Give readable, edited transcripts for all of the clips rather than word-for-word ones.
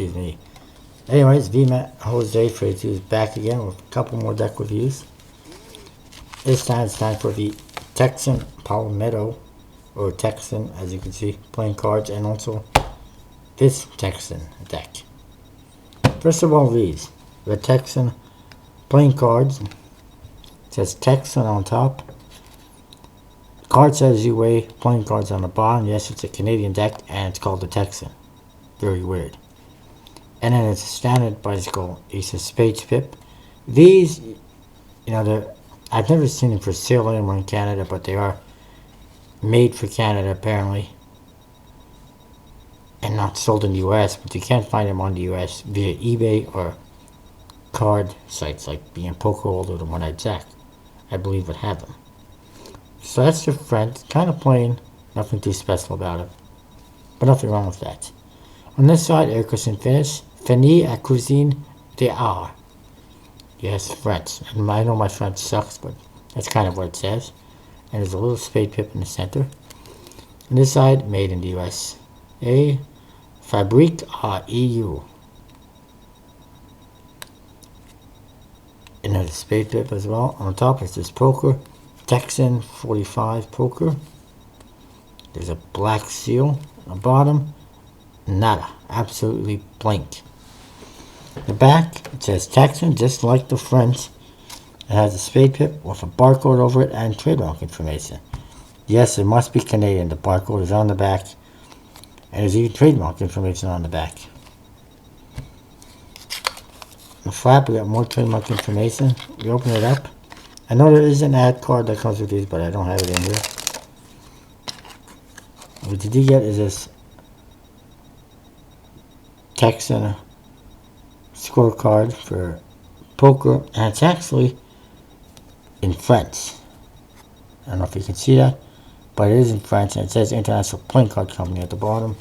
Excuse me. Anyways, VMAT Jose 42 is back again with a couple more deck reviews. This time it's time for the Texan Palmetto, or Texan, as you can see, playing cards, and also this Texan deck. First of all, these. The Texan playing cards. It says Texan on top. The card says UA, playing cards on the bottom. Yes, it's a Canadian deck, and it's called the Texan. Very weird. And then it's a standard bicycle. It's a Spades Pip. These, you know, I've never seen them for sale anywhere in Canada, but they are made for Canada apparently, and not sold in the US. But you can't find them on the US via eBay or card sites like being Poker World or the One Eyed Jack. I believe would have them. So that's your friend, kind of plain, nothing too special about it, but nothing wrong with that. On this side, air cushion finish, Fini à cuisine d'art. Yes, French. And I know my French sucks, but that's kind of what it says. And there's a little spade pip in the center. On this side, made in the US. Fabrique à EU. And there's a spade pip as well. On top is this poker. Texan 45 poker. There's a black seal on the bottom. Nada. Absolutely blank. The back, it says Texan, just like the French. It has a spade pip with a barcode over it and trademark information. Yes, it must be Canadian. The barcode is on the back. And there's even trademark information on the back. The flap, we got more trademark information. We open it up. I know there is an ad card that comes with these, but I don't have it in here. What you do get is this Texan scorecard for poker, and it's actually in French. I don't know if you can see that, but it is in French, and it says International Playing Card Company at the bottom.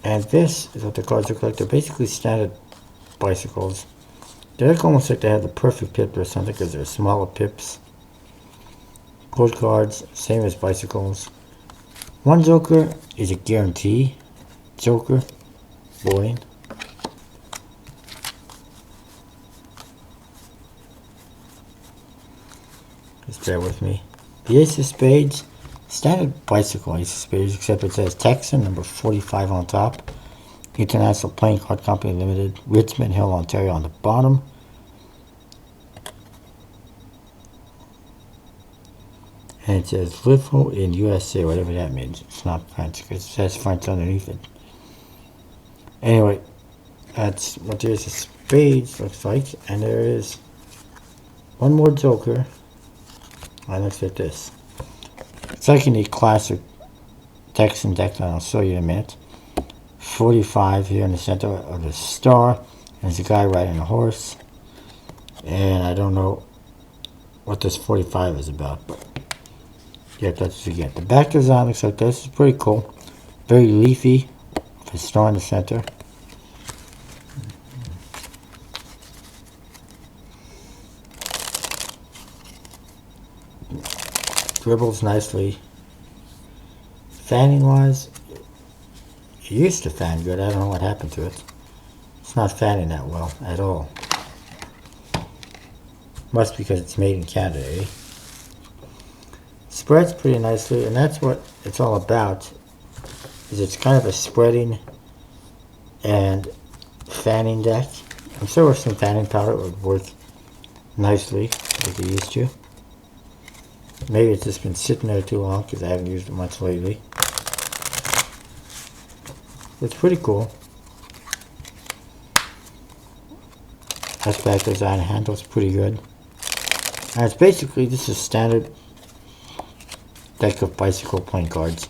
And this is what the cards look like. They're basically standard bicycles. They look almost like they have the perfect pip or something because they're smaller pips. Gold cards, same as bicycles. One joker is a guarantee. Joker, boring. Just bear with me. The Ace of Spades, standard bicycle Ace of Spades, except it says Texan, number 45 on top. International Playing Card Company Limited, Richmond Hill, Ontario on the bottom. And it says Liverpool in USA, whatever that means. It's not French, because it says French underneath it. Anyway, that's what the Ace of Spades looks like. And there is one more joker. And looks like this. It's like in a classic Texan deck that I'll show you in a minute. 45 here in the center of the star. And there's a guy riding a horse. And I don't know what this 45 is about, but yeah, that's what you get. The back design looks like this. It's pretty cool. Very leafy. With a star in the center. Dribbles nicely. Fanning wise, it used to fan good. I don't know what happened to it. It's not fanning that well at all. Must be because it's made in Canada, eh? Spreads pretty nicely, and that's what it's all about. Is it's kind of a spreading and fanning deck. I'm sure with some fanning powder it would work nicely like it used to. Maybe it's just been sitting there too long because I haven't used it much lately. It's pretty cool. That's back design. Handles pretty good. And it's basically just a standard deck of bicycle playing cards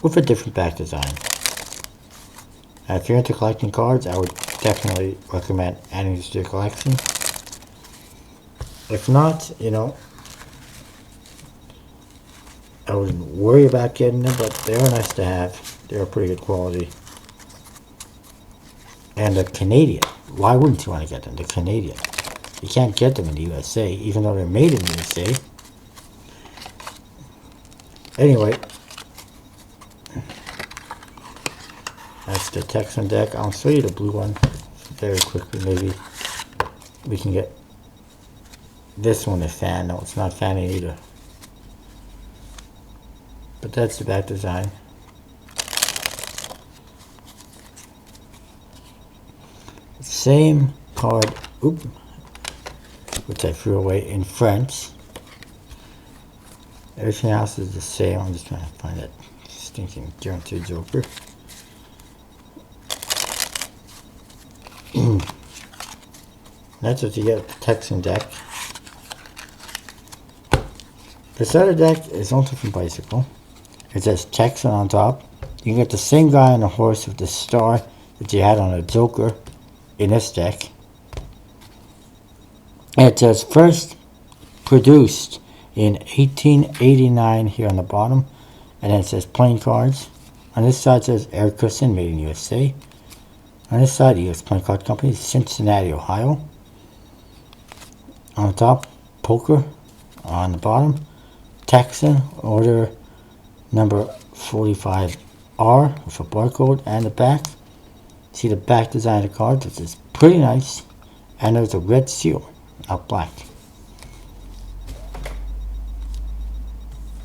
with a different back design. And if you're into collecting cards, I would definitely recommend adding this to your collection. If not, you know, I wouldn't worry about getting them, but they are nice to have. They're pretty good quality. And they're Canadian. Why wouldn't you want to get them? They're Canadian. You can't get them in the USA, even though they're made in the USA. Anyway, that's the Texan deck. I'll show you the blue one very quickly. Maybe we can get this one a fan. No, it's not fanny either. But that's the back design. Same card, which I threw away in French. Everything else is the same. I'm just trying to find that stinking guaranteed joker. That's what you get with the Texan deck. This other deck is also from Bicycle. It says Texan on top. You can get the same guy on the horse with the star that you had on a joker in this deck. And it says first produced in 1889 here on the bottom. And then it says playing cards. On this side it says Air Cushion, made in USA. On this side, U.S. Playing Card Company, Cincinnati, Ohio. On the top, Poker. On the bottom, Texan, order number 45R with a barcode. And the back, see the back design of the card, which is pretty nice. And there's a red seal, not black.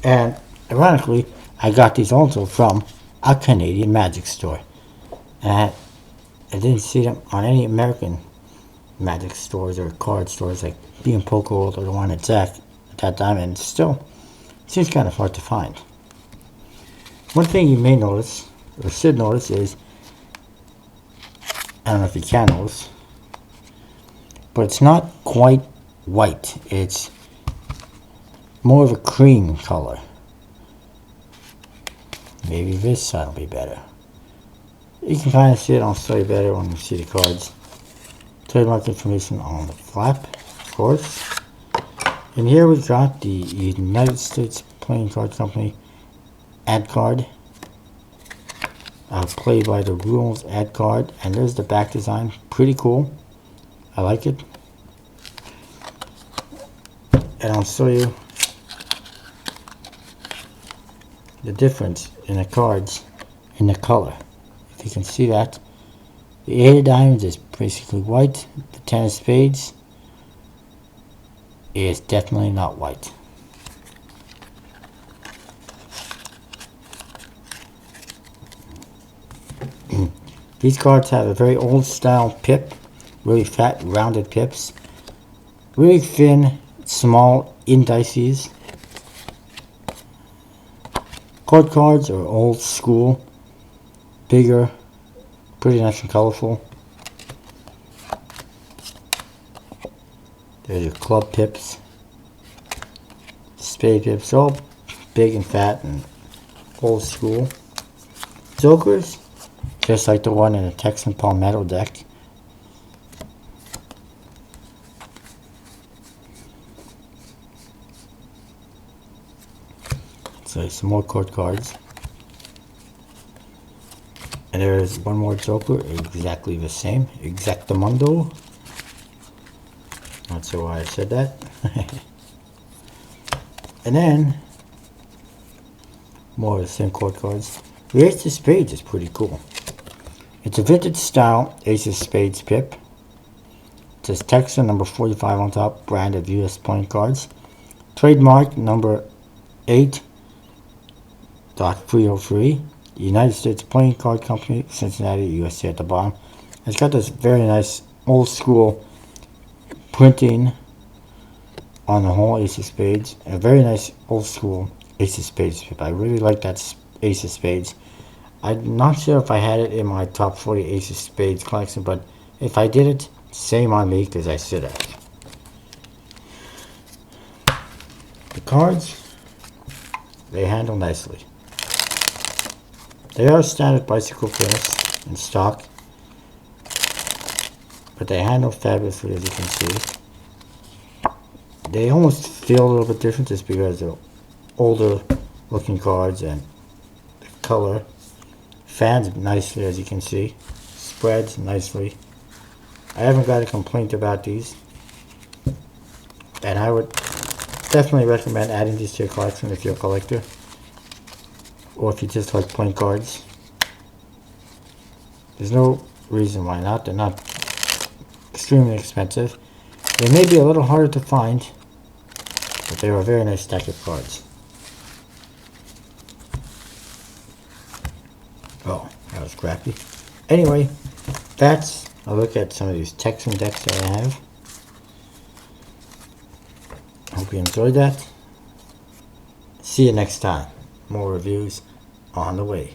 And ironically, I got these also from a Canadian magic store. And I didn't see them on any American magic stores or card stores like being Poker World or the one at Zach at that time, and still it seems kind of hard to find. One thing you may notice, or should notice, is, I don't know if you can notice, but it's not quite white. It's more of a cream color. Maybe this side will be better. You can kind of see it. I'll show you better when you see the cards. Trademark information on the flap, of course. And here we got the United States Playing Card Company ad card. Play by the rules ad card. And there's the back design. Pretty cool. I like it. And I'll show you the difference in the cards in the color. If you can see that, the 8 of diamonds is basically white. The 10 of spades is definitely not white. These cards have a very old style pip, really fat rounded pips, really thin small indices. Court cards are old school, bigger, pretty nice and colorful. There's your club pips, spade pips, all big and fat and old school. Jokers, just like the one in the Texan Palmetto deck. So some more court cards. And there's one more joker, exactly the same, exactamundo. Not sure why I said that. And then more of the same court cards. The Ace of Spades is pretty cool. It's a vintage style Ace of Spades pip. It says Texan number 45 on top, brand of U.S. playing cards. Trademark number 8.303. United States Playing Card Company, Cincinnati, USA at the bottom. It's got this very nice old school printing on the whole Ace of Spades. A very nice old school Ace of Spades pip. I really like that Ace of Spades. I'm not sure if I had it in my top 40 Ace of Spades collection, but if I did it, shame on me because I should have. The cards, they handle nicely. They are standard bicycle finish in stock, but they handle fabulously, as you can see. They almost feel a little bit different just because they're older looking cards and the color. Fans nicely, as you can see. Spreads nicely. I haven't got a complaint about these, and I would definitely recommend adding these to your collection if you're a collector, or if you just like playing cards. There's no reason why not. They're not extremely expensive. They may be a little harder to find, but they are a very nice stack of cards. Oh, that was crappy. Anyway, that's a look at some of these Texan decks that I have. Hope you enjoyed that. See you next time. More reviews on the way.